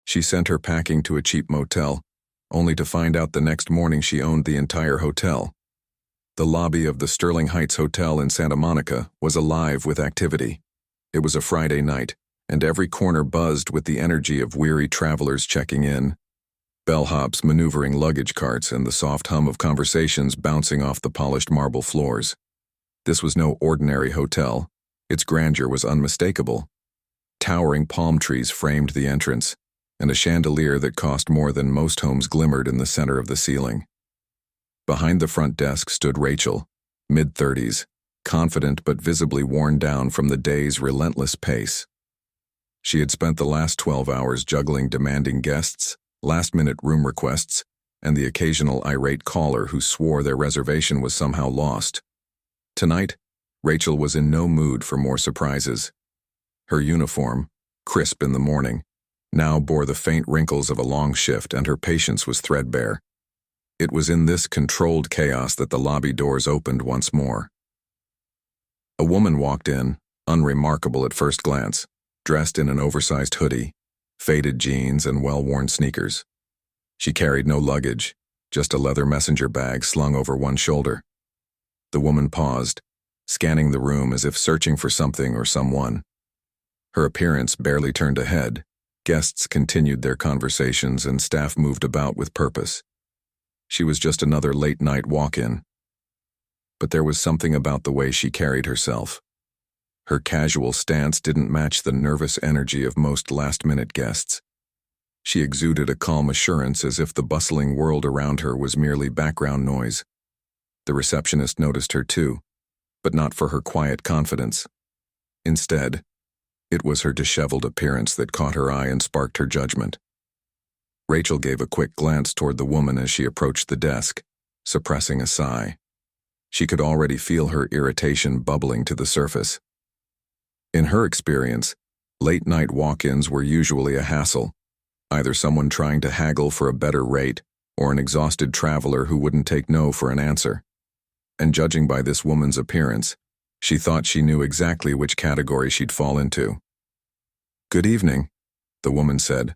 She sent her packing to a cheap motel, only to find out the next morning she owned the entire hotel. The lobby of the Sterling Heights Hotel in Santa Monica was alive with activity. It was a Friday night, and every corner buzzed with the energy of weary travelers checking in, bellhops maneuvering luggage carts, and the soft hum of conversations bouncing off the polished marble floors. This was no ordinary hotel. Its grandeur was unmistakable. Towering palm trees framed the entrance, and a chandelier that cost more than most homes glimmered in the center of the ceiling. Behind the front desk stood Rachel, mid-30s, confident but visibly worn down from the day's relentless pace. She had spent the last 12 hours juggling demanding guests, last-minute room requests, and the occasional irate caller who swore their reservation was somehow lost. Tonight, Rachel was in no mood for more surprises. Her uniform, crisp in the morning, now bore the faint wrinkles of a long shift, and her patience was threadbare. It was in this controlled chaos that the lobby doors opened once more. A woman walked in, unremarkable at first glance, dressed in an oversized hoodie, faded jeans, and well-worn sneakers. She carried no luggage, just a leather messenger bag slung over one shoulder. The woman paused, scanning the room as if searching for something or someone. Her appearance barely turned ahead. Guests continued their conversations and staff moved about with purpose. She was just another late-night walk-in. But there was something about the way she carried herself. Her casual stance didn't match the nervous energy of most last-minute guests. She exuded a calm assurance, as if the bustling world around her was merely background noise. The receptionist noticed her too, but not for her quiet confidence. Instead, it was her disheveled appearance that caught her eye and sparked her judgment. Rachel gave a quick glance toward the woman as she approached the desk, suppressing a sigh. She could already feel her irritation bubbling to the surface. In her experience, late-night walk-ins were usually a hassle, either someone trying to haggle for a better rate or an exhausted traveler who wouldn't take no for an answer. And judging by this woman's appearance, she thought she knew exactly which category she'd fall into. "Good evening," the woman said,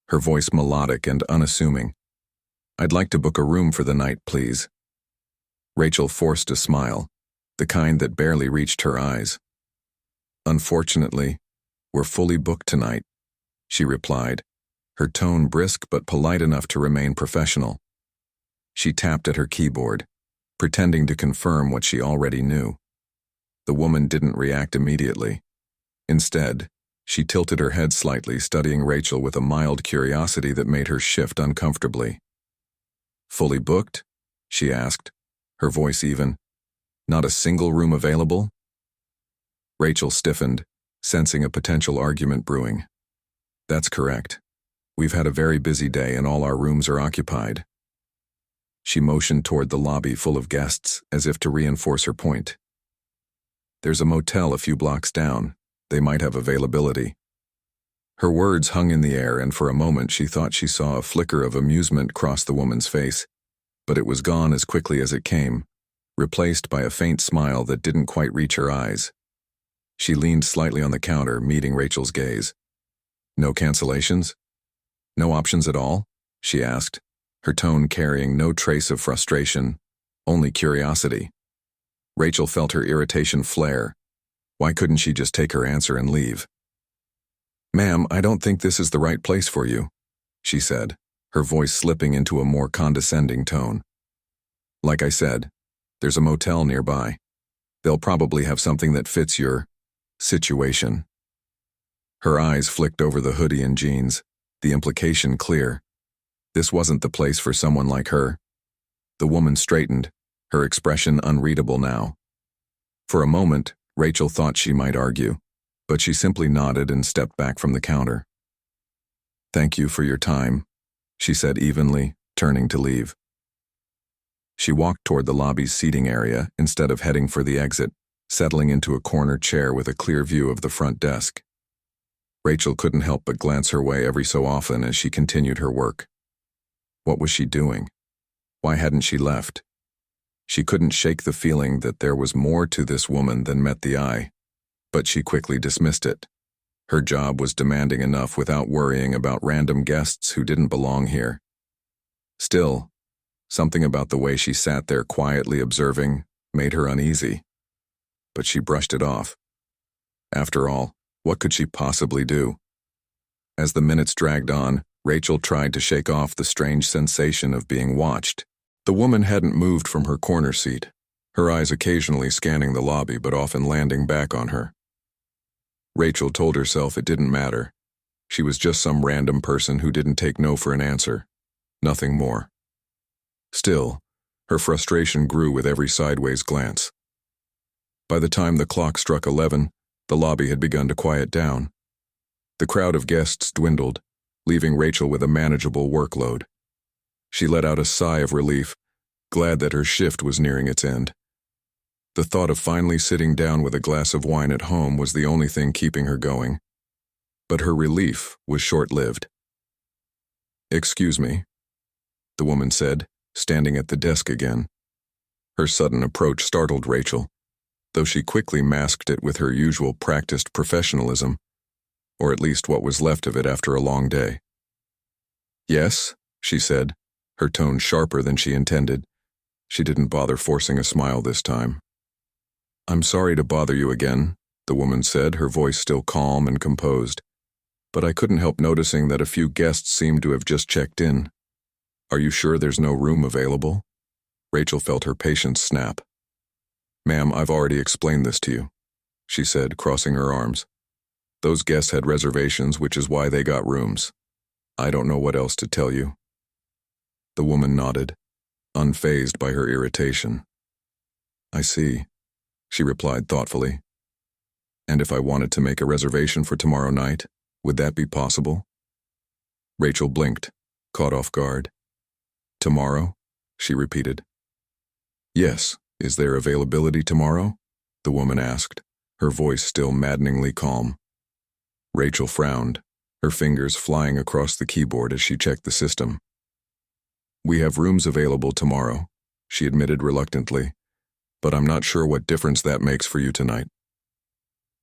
her voice melodic and unassuming. "I'd like to book a room for the night, please." Rachel forced a smile, the kind that barely reached her eyes. "Unfortunately, we're fully booked tonight," she replied, her tone brisk but polite enough to remain professional. She tapped at her keyboard, pretending to confirm what she already knew. The woman didn't react immediately. Instead, she tilted her head slightly, studying Rachel with a mild curiosity that made her shift uncomfortably. "Fully booked?" she asked, her voice even. "Not a single room available?" Rachel stiffened, sensing a potential argument brewing. "That's correct. We've had a very busy day and all our rooms are occupied." She motioned toward the lobby full of guests, as if to reinforce her point. "There's a motel a few blocks down. They might have availability." Her words hung in the air, and for a moment she thought she saw a flicker of amusement cross the woman's face, but it was gone as quickly as it came, replaced by a faint smile that didn't quite reach her eyes. She leaned slightly on the counter, meeting Rachel's gaze. "No cancellations? No options at all?" she asked, her tone carrying no trace of frustration, only curiosity. Rachel felt her irritation flare. Why couldn't she just take her answer and leave? "Ma'am, I don't think this is the right place for you," she said, her voice slipping into a more condescending tone. "Like I said, there's a motel nearby. They'll probably have something that fits your situation." Her eyes flicked over the hoodie and jeans, the implication clear. This wasn't the place for someone like her. The woman straightened, her expression unreadable now. For a moment, Rachel thought she might argue, but she simply nodded and stepped back from the counter. "Thank you for your time," she said evenly, turning to leave. She walked toward the lobby's seating area instead of heading for the exit, settling into a corner chair with a clear view of the front desk. Rachel couldn't help but glance her way every so often as she continued her work. What was she doing? Why hadn't she left? She couldn't shake the feeling that there was more to this woman than met the eye, but she quickly dismissed it. Her job was demanding enough without worrying about random guests who didn't belong here. Still, something about the way she sat there quietly observing made her uneasy. But she brushed it off. After all, what could she possibly do? As the minutes dragged on, Rachel tried to shake off the strange sensation of being watched. The woman hadn't moved from her corner seat, her eyes occasionally scanning the lobby but often landing back on her. Rachel told herself it didn't matter. She was just some random person who didn't take no for an answer. Nothing more. Still, her frustration grew with every sideways glance. By the time the clock struck 11, the lobby had begun to quiet down. The crowd of guests dwindled, leaving Rachel with a manageable workload. She let out a sigh of relief, glad that her shift was nearing its end. The thought of finally sitting down with a glass of wine at home was the only thing keeping her going. But her relief was short-lived. "Excuse me," the woman said, standing at the desk again. Her sudden approach startled Rachel, though she quickly masked it with her usual practiced professionalism, or at least what was left of it after a long day. "Yes," she said, her tone sharper than she intended. She didn't bother forcing a smile this time. "I'm sorry to bother you again," the woman said, her voice still calm and composed. "But I couldn't help noticing that a few guests seemed to have just checked in. Are you sure there's no room available?" Rachel felt her patience snap. "Ma'am, I've already explained this to you," she said, crossing her arms. "Those guests had reservations, which is why they got rooms. I don't know what else to tell you." The woman nodded, unfazed by her irritation. "I see," she replied thoughtfully. "And if I wanted to make a reservation for tomorrow night, would that be possible?" Rachel blinked, caught off guard. "Tomorrow?" she repeated. "Yes, is there availability tomorrow?" the woman asked, her voice still maddeningly calm. Rachel frowned, her fingers flying across the keyboard as she checked the system. "We have rooms available tomorrow," she admitted reluctantly, "but I'm not sure what difference that makes for you tonight."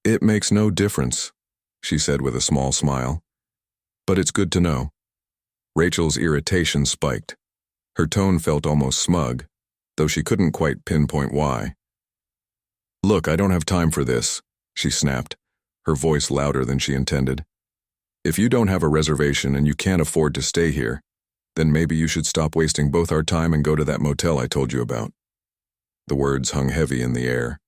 "It makes no difference," she said with a small smile. "But it's good to know." Rachel's irritation spiked. Her tone felt almost smug, though she couldn't quite pinpoint why. "Look, I don't have time for this," she snapped, her voice louder than she intended. "If you don't have a reservation and you can't afford to stay here, then maybe you should stop wasting both our time and go to that motel I told you about." The words hung heavy in the air.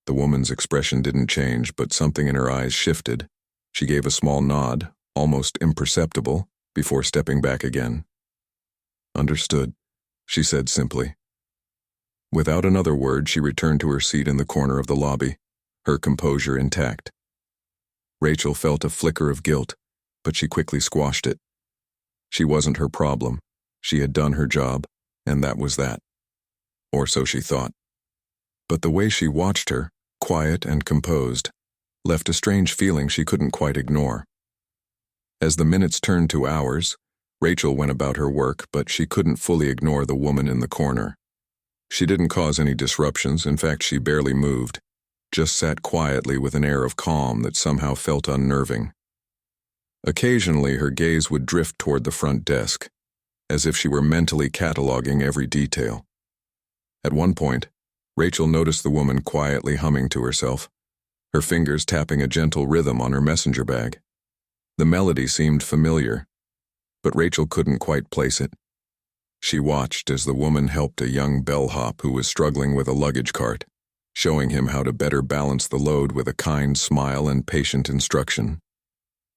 The woman's expression didn't change, but something in her eyes shifted. She gave a small nod, almost imperceptible, before stepping back again. "Understood," she said simply. Without another word, she returned to her seat in the corner of the lobby, her composure intact. Rachel felt a flicker of guilt, but she quickly squashed it. She wasn't her problem. She had done her job, and that was that. Or so she thought. But the way she watched her, quiet and composed, left a strange feeling she couldn't quite ignore. As the minutes turned to hours, Rachel went about her work, but she couldn't fully ignore the woman in the corner. She didn't cause any disruptions, in fact she barely moved, just sat quietly with an air of calm that somehow felt unnerving. Occasionally her gaze would drift toward the front desk, as if she were mentally cataloging every detail. At one point, Rachel noticed the woman quietly humming to herself, her fingers tapping a gentle rhythm on her messenger bag. The melody seemed familiar, but Rachel couldn't quite place it. She watched as the woman helped a young bellhop who was struggling with a luggage cart, showing him how to better balance the load with a kind smile and patient instruction.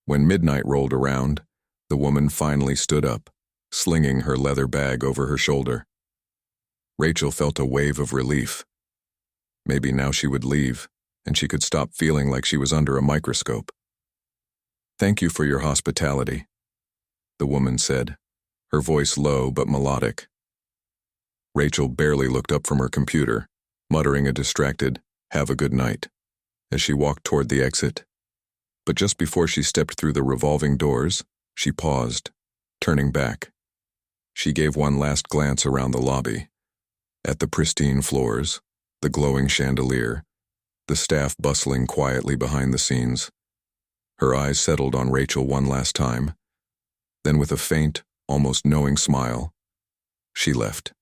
When midnight rolled around, the woman finally stood up, slinging her leather bag over her shoulder. Rachel felt a wave of relief. Maybe now she would leave, and she could stop feeling like she was under a microscope. "Thank you for your hospitality," the woman said, her voice low but melodic. Rachel barely looked up from her computer, muttering a distracted, "Have a good night," as she walked toward the exit. But just before she stepped through the revolving doors, she paused, turning back. She gave one last glance around the lobby, at the pristine floors, the glowing chandelier, the staff bustling quietly behind the scenes. Her eyes settled on Rachel one last time. Then with a faint, almost knowing smile, she left.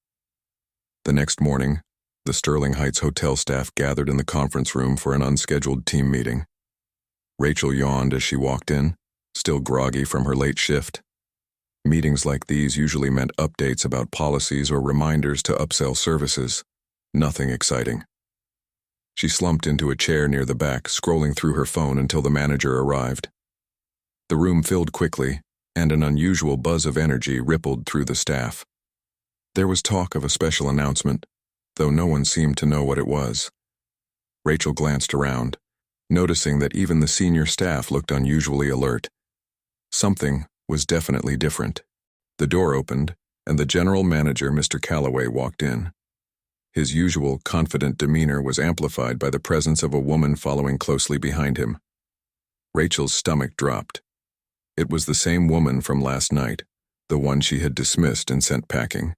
The next morning, the Sterling Heights hotel staff gathered in the conference room for an unscheduled team meeting. Rachel yawned as she walked in, still groggy from her late shift. Meetings like these usually meant updates about policies or reminders to upsell services. Nothing exciting. She slumped into a chair near the back, scrolling through her phone until the manager arrived. The room filled quickly, and an unusual buzz of energy rippled through the staff. There was talk of a special announcement, though no one seemed to know what it was. Rachel glanced around, noticing that even the senior staff looked unusually alert. Something was definitely different. The door opened, and the general manager, Mr. Calloway, walked in. His usual confident demeanor was amplified by the presence of a woman following closely behind him. Rachel's stomach dropped. It was the same woman from last night, the one she had dismissed and sent packing.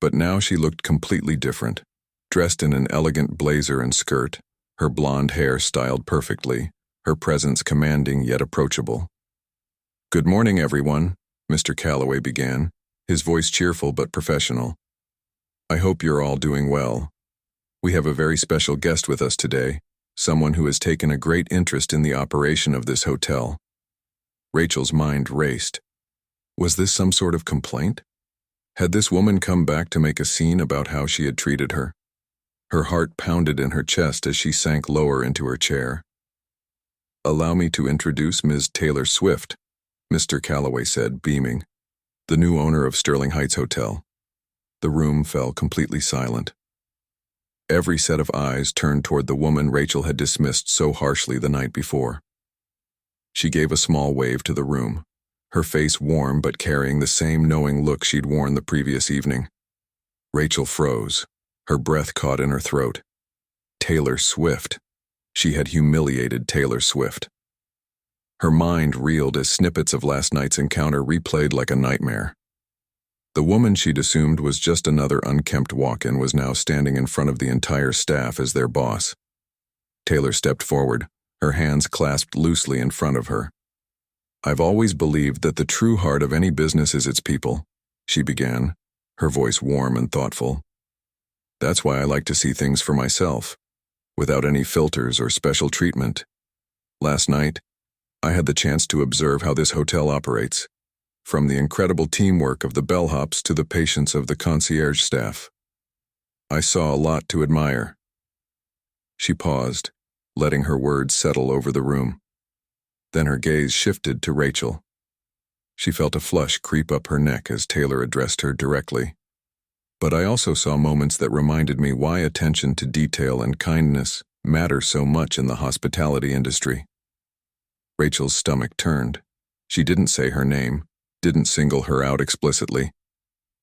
But now she looked completely different, dressed in an elegant blazer and skirt, her blonde hair styled perfectly, her presence commanding yet approachable. "Good morning, everyone," Mr. Calloway began, his voice cheerful but professional. "I hope you're all doing well. We have a very special guest with us today, someone who has taken a great interest in the operation of this hotel." Rachel's mind raced. Was this some sort of complaint? Had this woman come back to make a scene about how she had treated her? Her heart pounded in her chest as she sank lower into her chair. "Allow me to introduce Ms. Taylor Swift," Mr. Calloway said, beaming, "the new owner of Sterling Heights Hotel." The room fell completely silent. Every set of eyes turned toward the woman Rachel had dismissed so harshly the night before. She gave a small wave to the room, her face warm but carrying the same knowing look she'd worn the previous evening. Rachel froze, her breath caught in her throat. Taylor Swift. She had humiliated Taylor Swift. Her mind reeled as snippets of last night's encounter replayed like a nightmare. The woman she'd assumed was just another unkempt walk-in was now standing in front of the entire staff as their boss. Taylor stepped forward, her hands clasped loosely in front of her. "I've always believed that the true heart of any business is its people," she began, her voice warm and thoughtful. "That's why I like to see things for myself, without any filters or special treatment. Last night, I had the chance to observe how this hotel operates, from the incredible teamwork of the bellhops to the patience of the concierge staff. I saw a lot to admire." She paused, letting her words settle over the room. Then her gaze shifted to Rachel. She felt a flush creep up her neck as Taylor addressed her directly. "But I also saw moments that reminded me why attention to detail and kindness matter so much in the hospitality industry." Rachel's stomach turned. She didn't say her name, didn't single her out explicitly,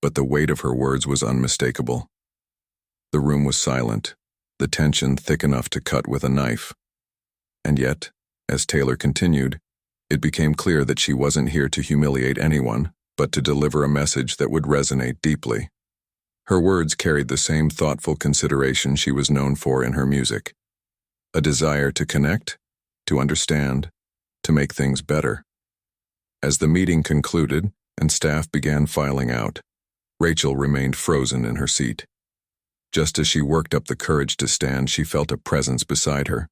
but the weight of her words was unmistakable. The room was silent, the tension thick enough to cut with a knife. And yet, as Taylor continued, it became clear that she wasn't here to humiliate anyone, but to deliver a message that would resonate deeply. Her words carried the same thoughtful consideration she was known for in her music. A desire to connect, to understand, to make things better. As the meeting concluded and staff began filing out, Rachel remained frozen in her seat. Just as she worked up the courage to stand, she felt a presence beside her.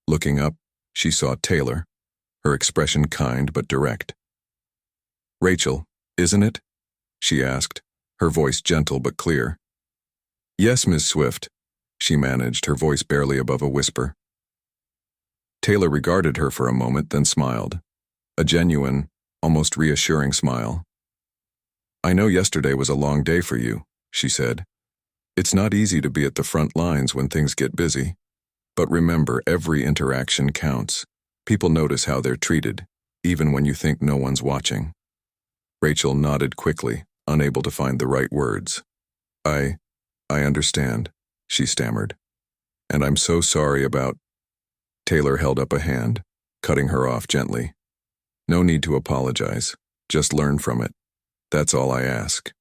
Looking up, she saw Taylor, her expression kind but direct. "Rachel, isn't it?" she asked, her voice gentle but clear. "Yes, Ms. Swift," she managed, her voice barely above a whisper. Taylor regarded her for a moment, then smiled. A genuine, almost reassuring smile. "I know yesterday was a long day for you," she said. "It's not easy to be at the front lines when things get busy. But remember, every interaction counts. People notice how they're treated, even when you think no one's watching." Rachel nodded quickly, unable to find the right words. I understand," she stammered. "And I'm so sorry about—" Taylor held up a hand, cutting her off gently. "No need to apologize. Just learn from it. That's all I ask."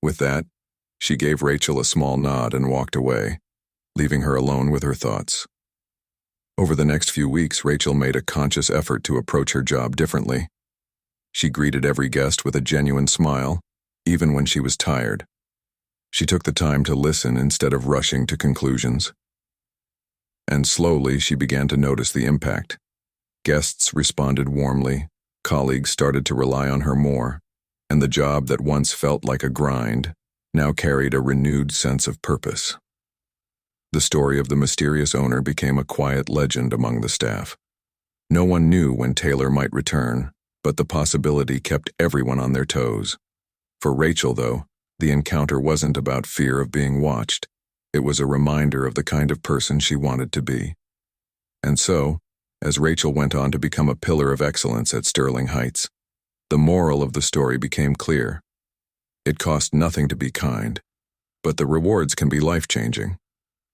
With that, she gave Rachel a small nod and walked away, leaving her alone with her thoughts. Over the next few weeks, Rachel made a conscious effort to approach her job differently. She greeted every guest with a genuine smile, even when she was tired. She took the time to listen instead of rushing to conclusions. And slowly, she began to notice the impact. Guests responded warmly, colleagues started to rely on her more, and the job that once felt like a grind now carried a renewed sense of purpose. The story of the mysterious owner became a quiet legend among the staff. No one knew when Taylor might return, but the possibility kept everyone on their toes. For Rachel, though, the encounter wasn't about fear of being watched. It was a reminder of the kind of person she wanted to be. And so, as Rachel went on to become a pillar of excellence at Sterling Heights, the moral of the story became clear. It cost nothing to be kind, but the rewards can be life-changing.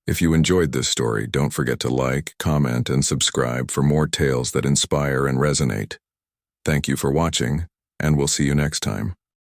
If you enjoyed this story, don't forget to like, comment, and subscribe for more tales that inspire and resonate. Thank you for watching, and we'll see you next time.